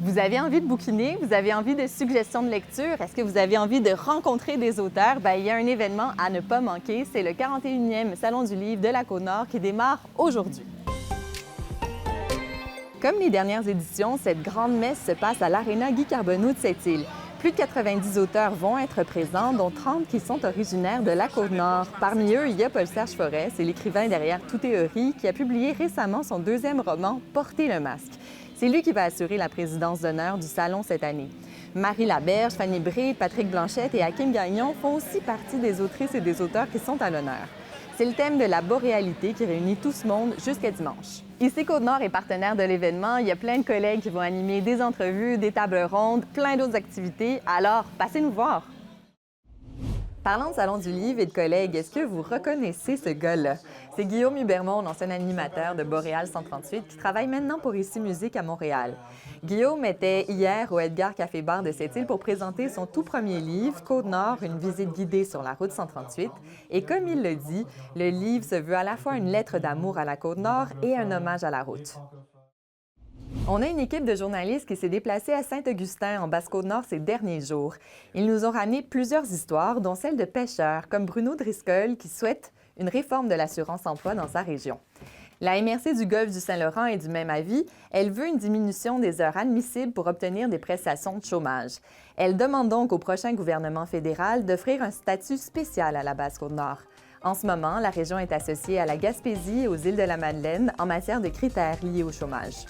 Vous avez envie de bouquiner? Vous avez envie de suggestions de lecture? Est-ce que vous avez envie de rencontrer des auteurs? Il y a un événement à ne pas manquer. C'est le 41e Salon du livre de la Côte-Nord qui démarre aujourd'hui. Comme les dernières éditions, cette grande messe se passe à l'Aréna Guy Carbonneau de Sept-Îles. Plus de 90 auteurs vont être présents, dont 30 qui sont originaires de la Côte-Nord. Parmi eux, il y a Paul-Serge Forest, c'est l'écrivain derrière Tout théorie, qui a publié récemment son deuxième roman, Porter le masque. C'est lui qui va assurer la présidence d'honneur du Salon cette année. Marie Laberge, Fanny Bré, Patrick Blanchette et Hakim Gagnon font aussi partie des autrices et des auteurs qui sont à l'honneur. C'est le thème de la boréalité qui réunit tout ce monde jusqu'à dimanche. Ici, Côte-Nord est partenaire de l'événement. Il y a plein de collègues qui vont animer des entrevues, des tables rondes, plein d'autres activités. Alors, passez nous voir! Parlant de Salon du livre et de collègues, est-ce que vous reconnaissez ce gars-là? C'est Guillaume Hubermont, ancien animateur de Boréal 138, qui travaille maintenant pour Ici Musique à Montréal. Guillaume était hier au Edgar Café Bar de Sept-Îles pour présenter son tout premier livre, Côte-Nord, une visite guidée sur la route 138. Et comme il le dit, le livre se veut à la fois une lettre d'amour à la Côte-Nord et un hommage à la route. On a une équipe de journalistes qui s'est déplacée à Saint-Augustin, en Basse-Côte-Nord, ces derniers jours. Ils nous ont ramené plusieurs histoires, dont celle de pêcheurs, comme Bruno Driscoll, qui souhaite une réforme de l'assurance-emploi dans sa région. La MRC du Golfe du Saint-Laurent est du même avis. Elle veut une diminution des heures admissibles pour obtenir des prestations de chômage. Elle demande donc au prochain gouvernement fédéral d'offrir un statut spécial à la Basse-Côte-Nord. En ce moment, la région est associée à la Gaspésie et aux îles de la Madeleine en matière de critères liés au chômage.